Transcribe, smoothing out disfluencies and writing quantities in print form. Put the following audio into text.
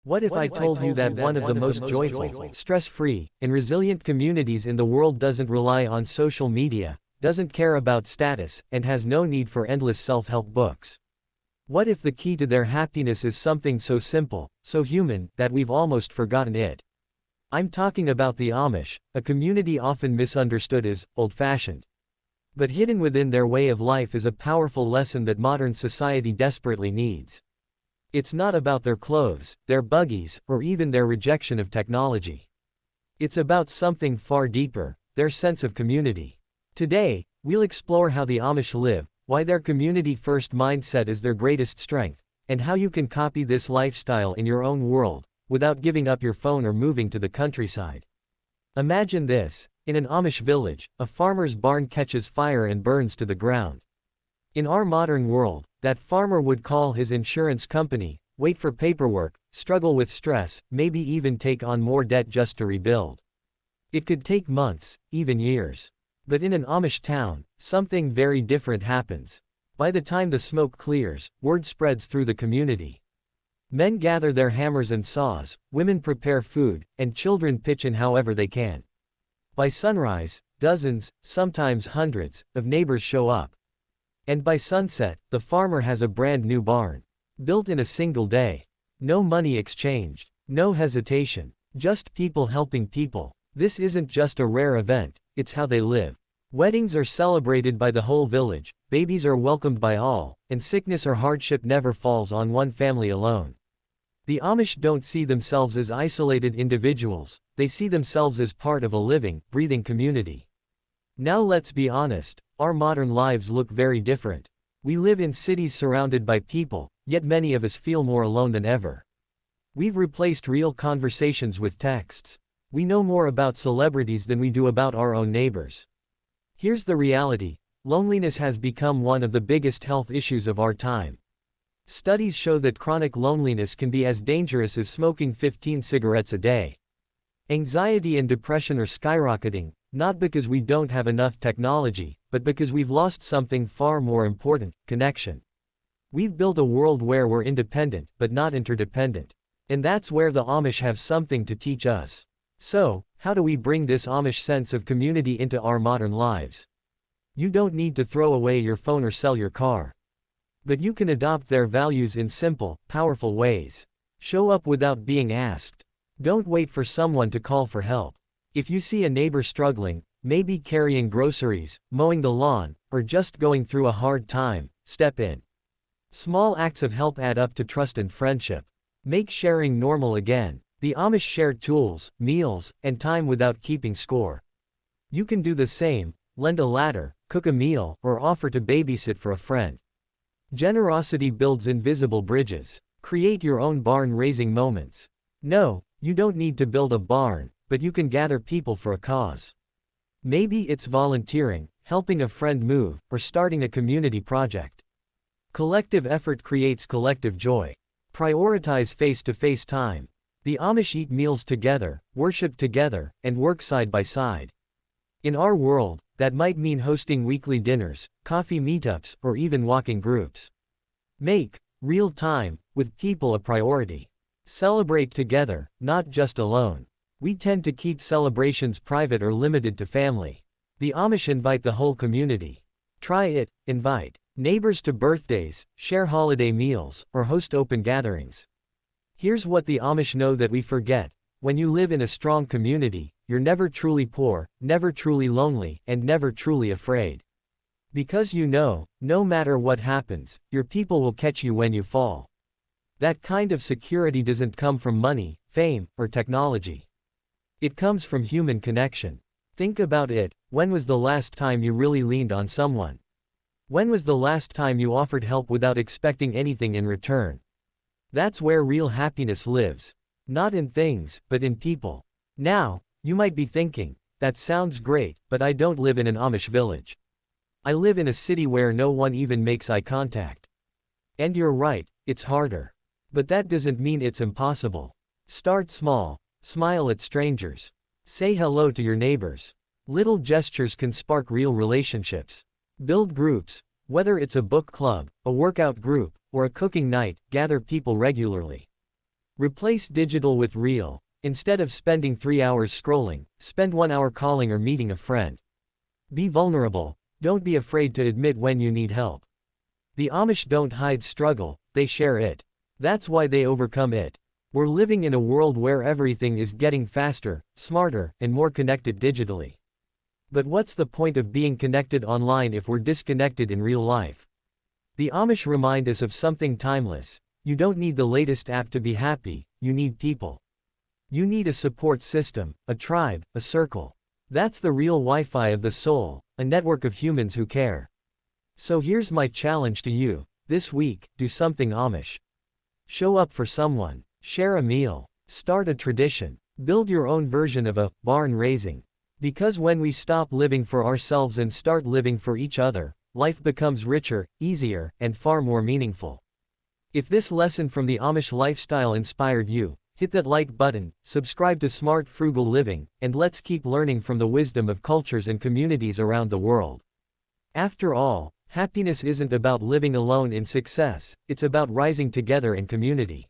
What if I told you that one of the most joyful, stress-free, and resilient communities in the world doesn't rely on social media, doesn't care about status, and has no need for endless self-help books? What if the key to their happiness is something so simple, so human, that we've almost forgotten it? I'm talking about the Amish, a community often misunderstood as old-fashioned. But hidden within their way of life is a powerful lesson that modern society desperately needs. It's not about their clothes, their buggies, or even their rejection of technology. It's about something far deeper, their sense of community. Today, we'll explore how the Amish live, why their community-first mindset is their greatest strength, and how you can copy this lifestyle in your own world, without giving up your phone or moving to the countryside. Imagine this: in an Amish village, a farmer's barn catches fire and burns to the ground. In our modern world, that farmer would call his insurance company, wait for paperwork, struggle with stress, maybe even take on more debt just to rebuild. It could take months, even years. But in an Amish town, something very different happens. By the time the smoke clears, word spreads through the community. Men gather their hammers and saws, women prepare food, and children pitch in however they can. By sunrise, dozens, sometimes hundreds, of neighbors show up. And by sunset, the farmer has a brand new barn. Built in a single day. No money exchanged. No hesitation. Just people helping people. This isn't just a rare event, it's how they live. Weddings are celebrated by the whole village, babies are welcomed by all, and sickness or hardship never falls on one family alone. The Amish don't see themselves as isolated individuals, they see themselves as part of a living, breathing community. Now let's be honest, our modern lives look very different. We live in cities surrounded by people, yet many of us feel more alone than ever. We've replaced real conversations with texts. We know more about celebrities than we do about our own neighbors. Here's the reality: loneliness has become one of the biggest health issues of our time. Studies show that chronic loneliness can be as dangerous as smoking 15 cigarettes a day. Anxiety and depression are skyrocketing, not because we don't have enough technology, but because we've lost something far more important: connection. We've built a world where we're independent, but not interdependent. And that's where the Amish have something to teach us. So, how do we bring this Amish sense of community into our modern lives? You don't need to throw away your phone or sell your car. But you can adopt their values in simple, powerful ways. Show up without being asked. Don't wait for someone to call for help. If you see a neighbor struggling, maybe carrying groceries, mowing the lawn, or just going through a hard time, step in. Small acts of help add up to trust and friendship. Make sharing normal again. The Amish share tools, meals, and time without keeping score. You can do the same: lend a ladder, cook a meal, or offer to babysit for a friend. Generosity builds invisible bridges. Create your own barn-raising moments. No, you don't need to build a barn, but you can gather people for a cause. Maybe it's volunteering, helping a friend move, or starting a community project. Collective effort creates collective joy. Prioritize face-to-face time. The Amish eat meals together, worship together, and work side by side. In our world, that might mean hosting weekly dinners, coffee meetups, or even walking groups. Make real time with people a priority. Celebrate together, not just alone. We tend to keep celebrations private or limited to family. The Amish invite the whole community. Try it: invite neighbors to birthdays, share holiday meals, or host open gatherings. Here's what the Amish know that we forget: when you live in a strong community, you're never truly poor, never truly lonely, and never truly afraid. Because you know, no matter what happens, your people will catch you when you fall. That kind of security doesn't come from money, fame, or technology. It comes from human connection. Think about it: when was the last time you really leaned on someone? When was the last time you offered help without expecting anything in return? That's where real happiness lives. Not in things, but in people. Now, you might be thinking, that sounds great, but I don't live in an Amish village. I live in a city where no one even makes eye contact. And you're right, it's harder. But that doesn't mean it's impossible. Start small. Smile at strangers. Say hello to your neighbors. Little gestures can spark real relationships. Build groups. Whether it's a book club, a workout group, or a cooking night, gather people regularly. Replace digital with real. Instead of spending 3 hours scrolling, spend 1 hour calling or meeting a friend. Be vulnerable. Don't be afraid to admit when you need help. The Amish don't hide struggle, they share it. That's why they overcome it. We're living in a world where everything is getting faster, smarter, and more connected digitally. But what's the point of being connected online if we're disconnected in real life? The Amish remind us of something timeless. You don't need the latest app to be happy, you need people. You need a support system, a tribe, a circle. That's the real Wi-Fi of the soul, a network of humans who care. So here's my challenge to you. This week, do something Amish. Show up for someone. Share a meal. Start a tradition. Build your own version of a barn raising. Because when we stop living for ourselves and start living for each other, life becomes richer, easier, and far more meaningful. If this lesson from the Amish lifestyle inspired you, hit that like button, subscribe to Smart Frugal Living, and let's keep learning from the wisdom of cultures and communities around the world. After all, happiness isn't about living alone in success, it's about rising together in community.